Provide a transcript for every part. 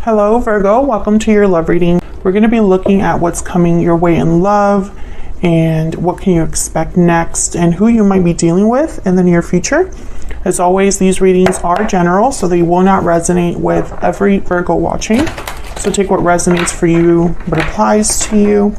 Hello Virgo, welcome to your love reading. We're going to be looking at what's coming your way in love and what can you expect next and who you might be dealing with in the near future. As always, these readings are general, so they will not resonate with every Virgo watching. So take what resonates for you, what applies to you.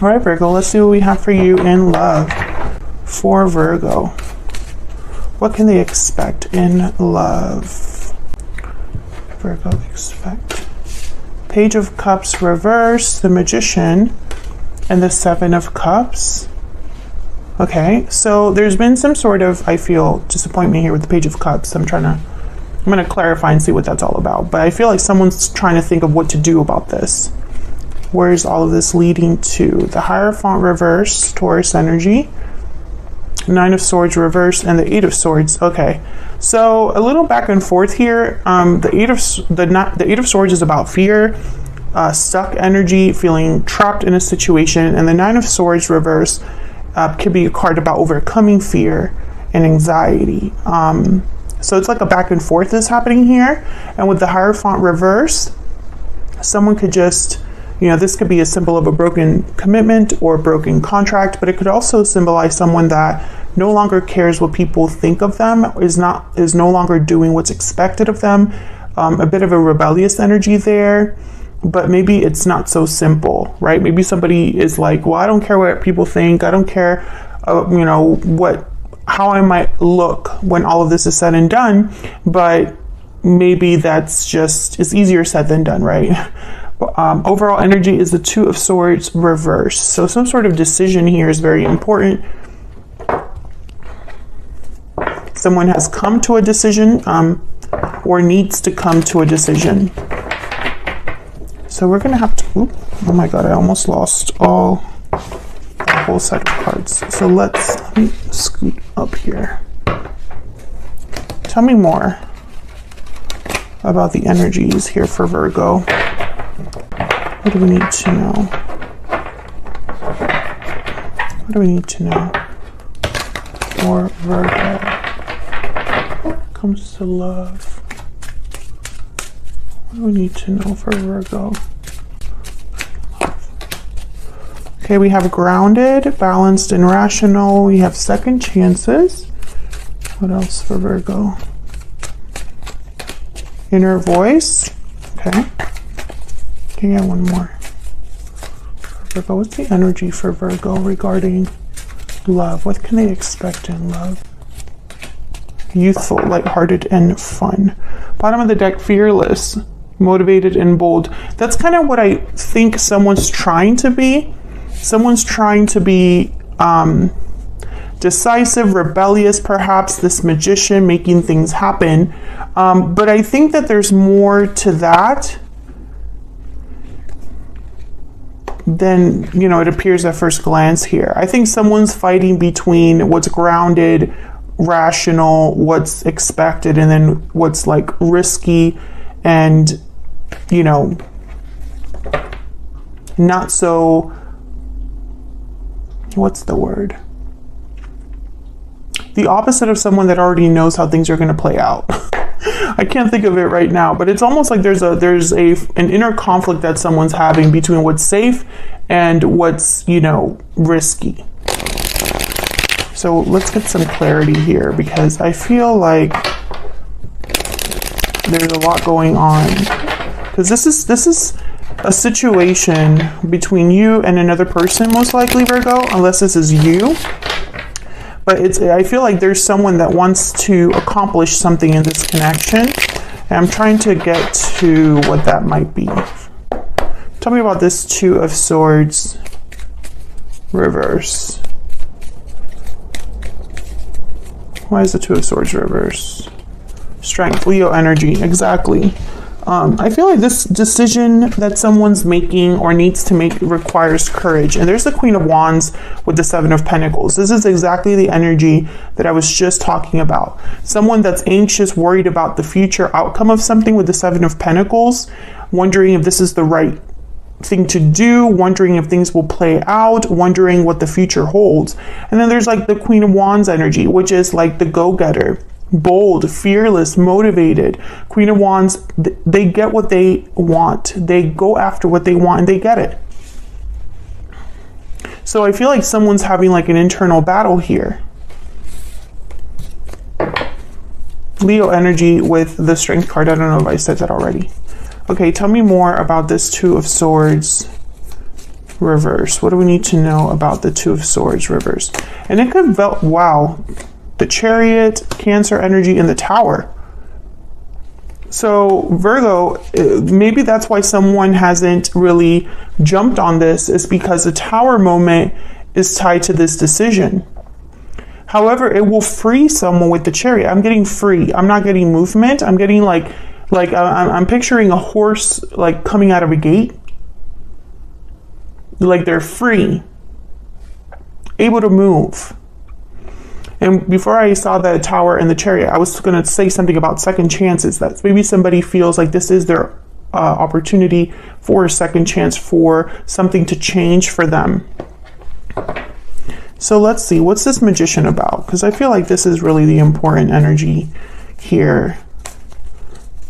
All right, Virgo, let's see what we have for you in love. For Virgo, what can they expect in love? Virgo expect. Page of Cups reverse, the Magician, and the Seven of Cups. Okay, so there's been some sort of, I feel, disappointment here with the Page of Cups. I'm going to clarify and see what that's all about. But I feel like someone's trying to think of what to do about this. Where's all of this leading to? The Hierophant reverse, Taurus energy. Nine of Swords reverse and the Eight of Swords. Okay, so a little back and forth here. The Eight of Swords is about fear, stuck energy, feeling trapped in a situation, and the Nine of Swords reverse could be a card about overcoming fear and anxiety. So it's like a back and forth is happening here. And with the Hierophant reverse, someone could just, this could be a symbol of a broken commitment or a broken contract, but it could also symbolize someone that no longer cares what people think of them, is no longer doing what's expected of them. A bit of a rebellious energy there, but maybe it's not so simple, right? Maybe somebody is like, well, I don't care what people think. I don't care, how I might look when all of this is said and done, but maybe it's easier said than done, right? Overall energy is the Two of Swords reverse. So some sort of decision here is very important. Someone has come to a decision or needs to come to a decision. So we're going to have to, oh my God, I almost lost a whole set of cards. So let me scoot up here. Tell me more about the energies here for Virgo. What do we need to know? What do we need to know for Virgo? When it comes to love, what do we need to know for Virgo? Okay, we have grounded, balanced, and rational. We have second chances. What else for Virgo? Inner voice. Okay. Okay, yeah, one more. Virgo, what's the energy for Virgo regarding love? What can they expect in love? Youthful, lighthearted, and fun. Bottom of the deck, fearless, motivated, and bold. That's kind of what I think someone's trying to be. Someone's trying to be decisive, rebellious, perhaps, this magician making things happen. But I think that there's more to that than, it appears at first glance here. I think someone's fighting between what's grounded, rational, what's expected, and then what's like risky and, not so, what's the word? The opposite of someone that already knows how things are going to play out. I can't think of it right now, but it's almost like there's an inner conflict that someone's having between what's safe and what's, risky. So let's get some clarity here, because I feel like there's a lot going on, because this is a situation between you and another person, most likely, Virgo, unless this is you. But I feel like there's someone that wants to accomplish something in this connection. And I'm trying to get to what that might be. Tell me about this Two of Swords reverse. Why is the Two of Swords reverse? Strength, Leo energy, exactly. I feel like this decision that someone's making or needs to make requires courage. And there's the Queen of Wands with the Seven of Pentacles. This is exactly the energy that I was just talking about. Someone that's anxious, worried about the future outcome of something with the Seven of Pentacles, wondering if this is the right thing to do, wondering if things will play out, wondering what the future holds. And then there's like the Queen of Wands energy, which is like the go-getter. bold, fearless, motivated. Queen of Wands, they get what they want. They go after what they want and they get it. So I feel like someone's having like an internal battle here. Leo energy with the Strength card. I don't know if I said that already. Okay, tell me more about this Two of Swords reverse. What do we need to know about the Two of Swords reverse? And it could, wow, the Chariot, Cancer energy, and the Tower. So Virgo, maybe that's why someone hasn't really jumped on this, is because the Tower moment is tied to this decision. However, it will free someone with the Chariot. I'm getting free. I'm not getting movement. I'm getting like I'm picturing a horse like coming out of a gate. Like they're free, able to move. And before I saw the Tower and the Chariot, I was going to say something about second chances. That maybe somebody feels like this is their opportunity for a second chance, for something to change for them. So let's see, what's this Magician about? Because I feel like this is really the important energy here.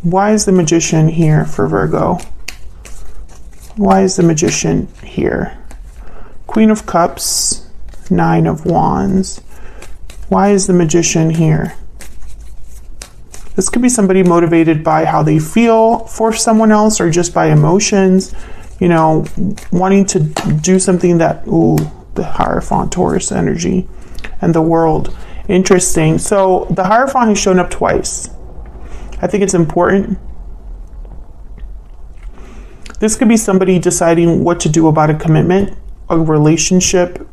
Why is the Magician here for Virgo? Why is the Magician here? Queen of Cups, Nine of Wands. Why is the Magician here? This could be somebody motivated by how they feel for someone else, or just by emotions, you know, wanting to do something that, ooh, the Hierophant, Taurus energy, and the World. Interesting. So the Hierophant has shown up twice. I think it's important. This could be somebody deciding what to do about a commitment, a relationship.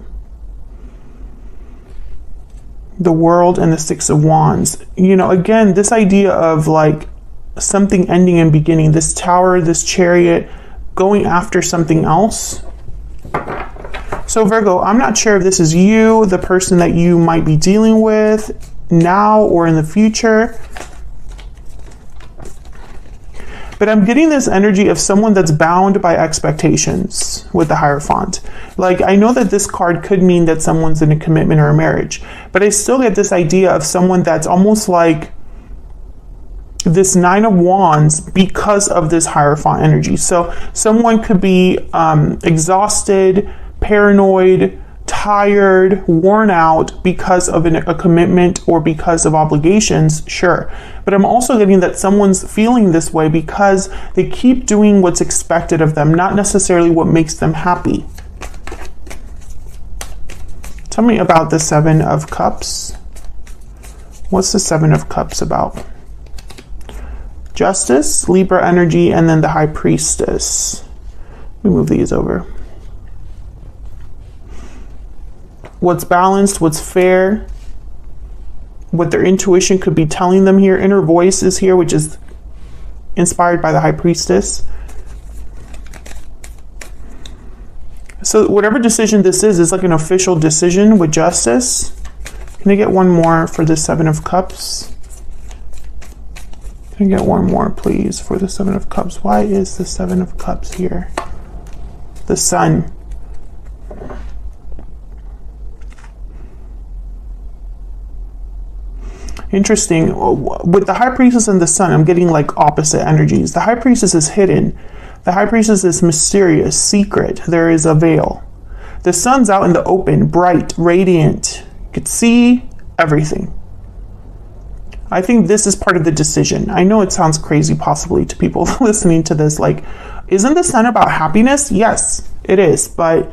The World and the Six of Wands. You know, again, this idea of like something ending and beginning, this Tower, this Chariot, going after something else. So Virgo, I'm not sure if this is you, the person that you might be dealing with now or in the future. But I'm getting this energy of someone that's bound by expectations with the Hierophant. Like, I know that this card could mean that someone's in a commitment or a marriage, but I still get this idea of someone that's almost like this Nine of Wands because of this Hierophant energy. So someone could be exhausted, paranoid, tired, worn out because of a commitment or because of obligations, sure. But I'm also getting that someone's feeling this way because they keep doing what's expected of them, not necessarily what makes them happy. Tell me about the Seven of Cups. What's the Seven of Cups about? Justice, Libra energy, and then the High Priestess. Let me move these over. What's balanced, what's fair, what their intuition could be telling them here. Inner voice is here, which is inspired by the High Priestess. So whatever decision this is like an official decision with justice. Can I get one more for the Seven of Cups? Can I get one more, please, for the Seven of Cups? Why is the Seven of Cups here? The Sun. Interesting. With the High Priestess and the Sun, I'm getting like opposite energies. The High Priestess is hidden. The High Priestess is mysterious, secret. There is a veil. The Sun's out in the open, bright, radiant. You could see everything. I think this is part of the decision. I know it sounds crazy possibly to people listening to this. Like, isn't the Sun about happiness? Yes, it is. But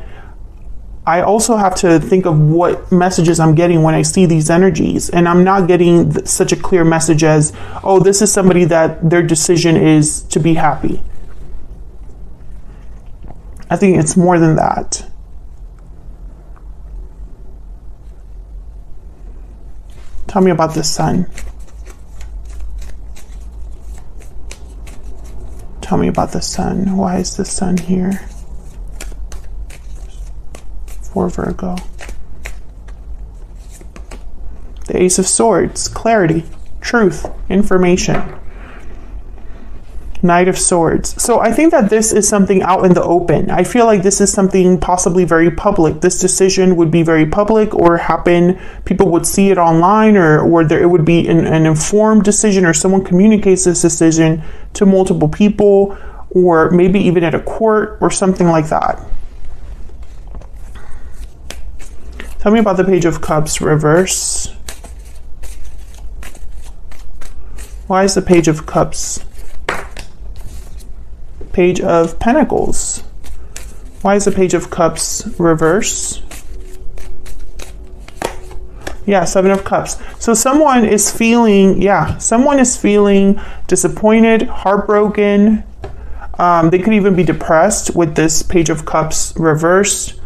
I also have to think of what messages I'm getting when I see these energies. And I'm not getting such a clear message as, oh, this is somebody that their decision is to be happy. I think it's more than that. Tell me about the Sun. Tell me about the Sun. Why is the Sun here for Virgo? The Ace of Swords, clarity, truth, information. Knight of Swords. So I think that this is something out in the open. I feel like this is something possibly very public. This decision would be very public or happen. People would see it online, or there, it would be an informed decision, or someone communicates this decision to multiple people, or maybe even at a court or something like that. Tell me about the Page of Cups reverse. Why is the Page of Cups? Page of Pentacles. Why is the Page of Cups reverse? Yeah, Seven of Cups. So someone is feeling, someone is feeling disappointed, heartbroken. They could even be depressed with this Page of Cups reversed.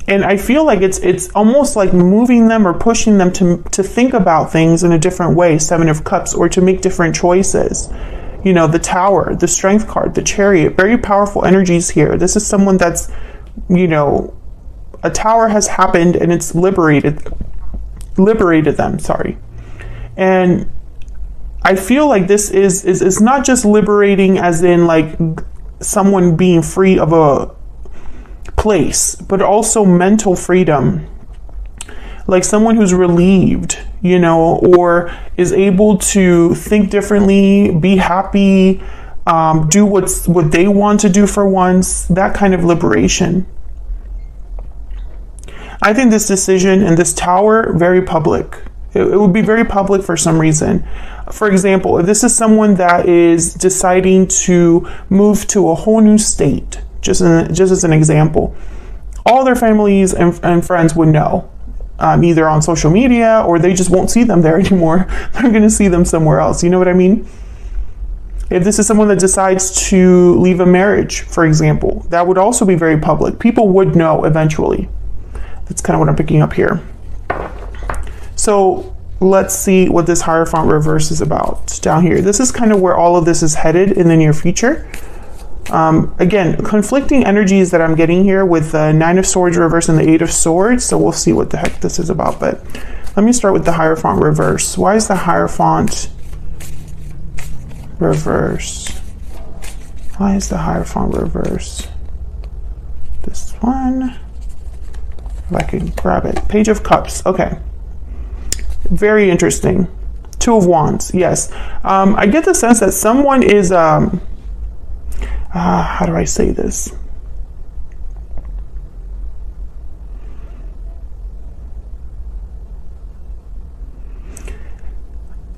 And I feel like it's almost like moving them or pushing them to think about things in a different way, Seven of Cups, or to make different choices. You know, the Tower, the Strength card, the Chariot, very powerful energies here. This is someone that's, you know, a Tower has happened and it's liberated them, sorry. And I feel like this is not just liberating as in like someone being free of a place, but also mental freedom. Like someone who's relieved, you know, or is able to think differently, be happy, do what they want to do for once, that kind of liberation. I think this decision and this Tower, very public. It would be very public for some reason. For example, if this is someone that is deciding to move to a whole new state, just as an example, all their families and friends would know. Either on social media, or they just won't see them there anymore. They're going to see them somewhere else. You know what I mean? If this is someone that decides to leave a marriage, for example, that would also be very public. People would know eventually. That's kind of what I'm picking up here. So let's see what this Hierophant reverse is about down here. This is kind of where all of this is headed in the near future. Again, conflicting energies that I'm getting here with the Nine of Swords reverse and the Eight of Swords. So we'll see what the heck this is about. But let me start with the Hierophant reverse. Why is the Hierophant reverse? Why is the Hierophant reverse? This one. If I can grab it. Page of Cups. Okay. Very interesting. Two of Wands. Yes. I get the sense that someone is... how do I say this?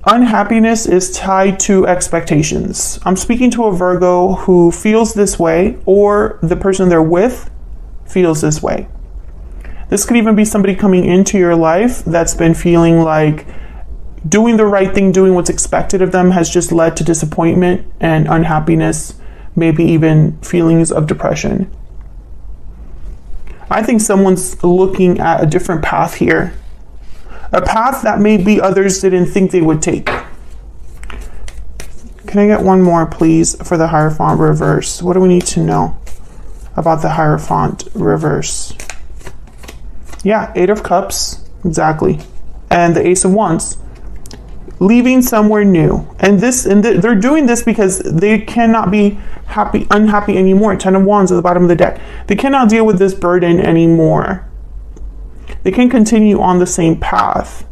Unhappiness is tied to expectations. I'm speaking to a Virgo who feels this way, or the person they're with feels this way. This could even be somebody coming into your life that's been feeling like doing the right thing, doing what's expected of them has just led to disappointment and unhappiness, maybe even feelings of depression. I think someone's looking at a different path here. A path that maybe others didn't think they would take. Can I get one more, please, for the Hierophant reverse? What do we need to know about the Hierophant reverse? Yeah, Eight of Cups, exactly. And the Ace of Wands. Leaving somewhere new. And they're doing this because they cannot be unhappy anymore. Ten of Wands at the bottom of the deck. They cannot deal with this burden anymore. They can continue on the same path.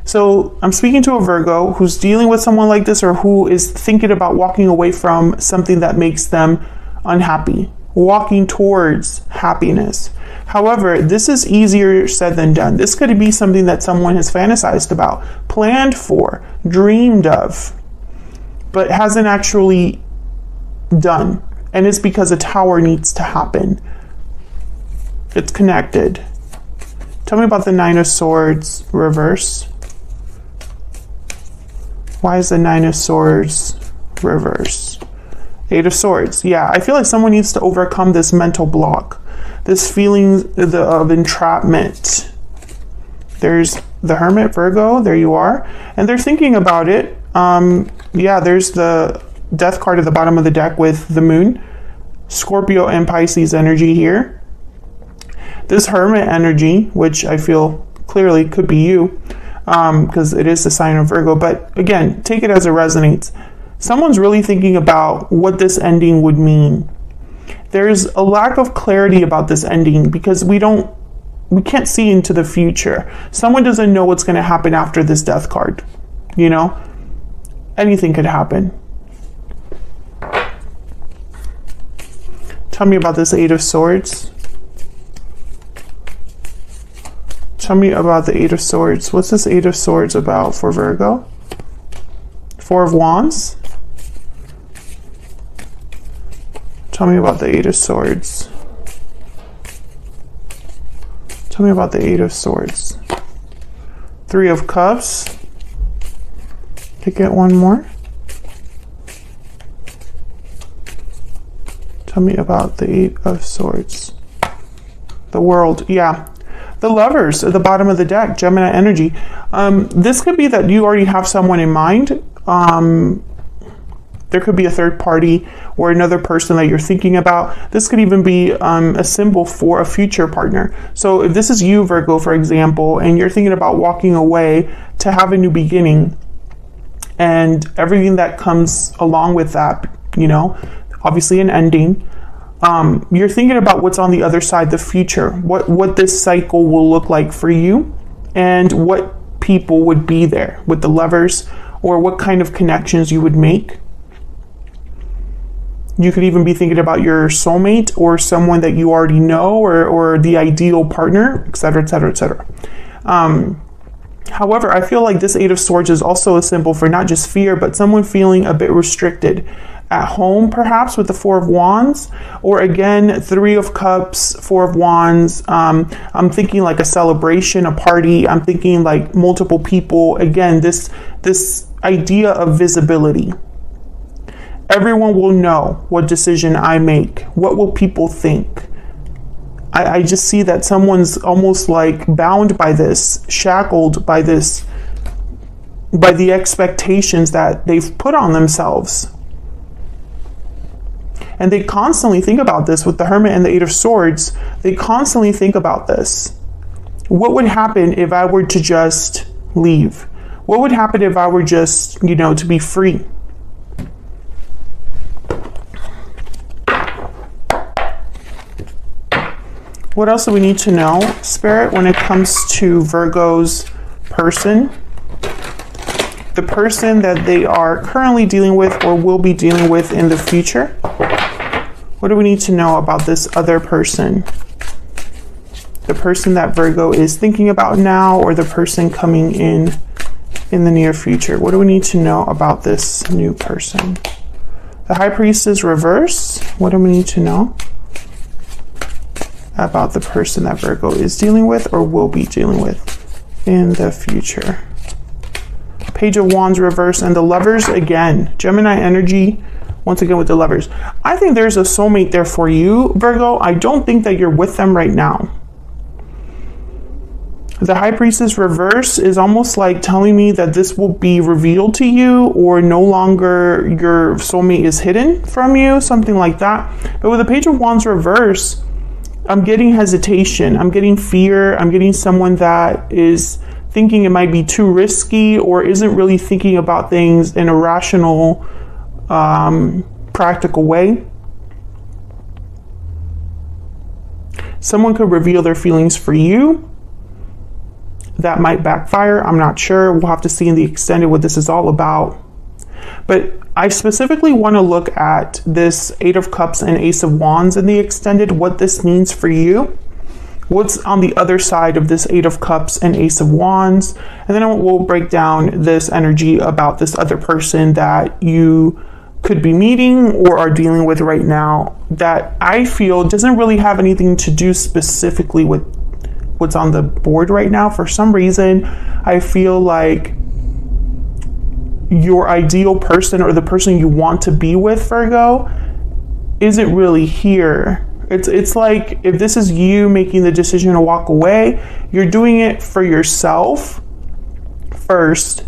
So I'm speaking to a Virgo who's dealing with someone like this, or who is thinking about walking away from something that makes them unhappy, walking towards happiness. However, this is easier said than done. This could be something that someone has fantasized about, planned for, dreamed of, but hasn't actually done. And it's because a Tower needs to happen. It's connected. Tell me about the Nine of Swords reverse. Why is the Nine of Swords reverse? Eight of Swords. Yeah, I feel like someone needs to overcome this mental block, this feeling of entrapment. There's the Hermit, Virgo, there you are. And they're thinking about it. Yeah, there's the Death card at the bottom of the deck with the Moon. Scorpio and Pisces energy here. This Hermit energy, which I feel clearly could be you, because it is the sign of Virgo. But again, take it as it resonates. Someone's really thinking about what this ending would mean. There's a lack of clarity about this ending because we can't see into the future. Someone doesn't know what's going to happen after this death card. You know, anything could happen. Tell me about this Eight of Swords. Tell me about the Eight of Swords. What's this Eight of Swords about for Virgo? Four of Wands. Tell me about the Eight of Swords. Tell me about the Eight of Swords. Three of Cups. To get one more. Tell me about the Eight of Swords. The World. Yeah. The Lovers at the bottom of the deck. Gemini energy. This could be that you already have someone in mind. There could be a third party or another person that you're thinking about. This could even be a symbol for a future partner. So if this is you, Virgo, for example, and you're thinking about walking away to have a new beginning and everything that comes along with that, you know, obviously an ending, you're thinking about what's on the other side, the future, what this cycle will look like for you and what people would be there with the Lovers or what kind of connections you would make. You could even be thinking about your soulmate or someone that you already know or the ideal partner, etc., etc., etc. However, I feel like this Eight of Swords is also a symbol for not just fear, but someone feeling a bit restricted at home, perhaps with the Four of Wands, or again, Three of Cups, Four of Wands. I'm thinking like a celebration, a party. I'm thinking like multiple people. Again, this idea of visibility. Everyone will know what decision I make. What will people think? I just see that someone's almost like bound by this, shackled by this, by the expectations that they've put on themselves. And they constantly think about this with the Hermit and the Eight of Swords. They constantly think about this. What would happen if I were to just leave? What would happen if I were just, you know, to be free? What else do we need to know, Spirit, when it comes to Virgo's person? The person that they are currently dealing with or will be dealing with in the future. What do we need to know about this other person? The person that Virgo is thinking about now or the person coming in the near future. What do we need to know about this new person? The High Priestess reverse. What do we need to know about the person that Virgo is dealing with or will be dealing with in the future? Page of Wands reverse and the Lovers again. Gemini energy, once again with the Lovers. I think there's a soulmate there for you, Virgo. I don't think that you're with them right now. The High Priestess reverse is almost like telling me that this will be revealed to you or no longer your soulmate is hidden from you, something like that. But with the Page of Wands reverse, I'm getting hesitation, I'm getting fear, I'm getting someone that is thinking it might be too risky or isn't really thinking about things in a rational, practical way. Someone could reveal their feelings for you. That might backfire, I'm not sure. We'll have to see in the extended what this is all about. But I specifically want to look at this Eight of Cups and Ace of Wands in the extended, what this means for you. What's on the other side of this Eight of Cups and Ace of Wands. And then we'll break down this energy about this other person that you could be meeting or are dealing with right now that I feel doesn't really have anything to do specifically with what's on the board right now. For some reason, I feel like your ideal person or the person you want to be with, Virgo, isn't really here. It's like if this is you making the decision to walk away, you're doing it for yourself first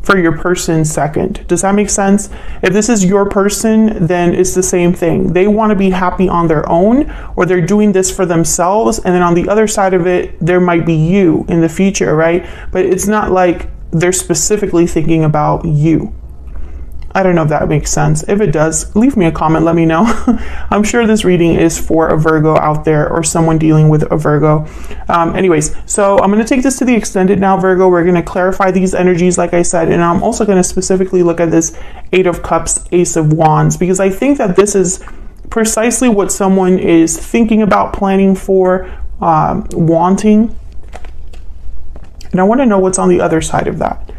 for your person second. Does that make sense? If this is your person, then it's the same thing. They want to be happy on their own, or they're doing this for themselves. And then on the other side of it, there might be you in the future, right? But it's not like they're specifically thinking about you. I don't know if that makes sense. If it does, leave me a comment, let me know. I'm sure this reading is for a Virgo out there or someone dealing with a Virgo. Anyways, so I'm going to take this to the extended now, Virgo. We're going to clarify these energies, like I said, and I'm also going to specifically look at this Eight of Cups, Ace of Wands, because I think that this is precisely what someone is thinking about, planning for, wanting. And I want to know what's on the other side of that.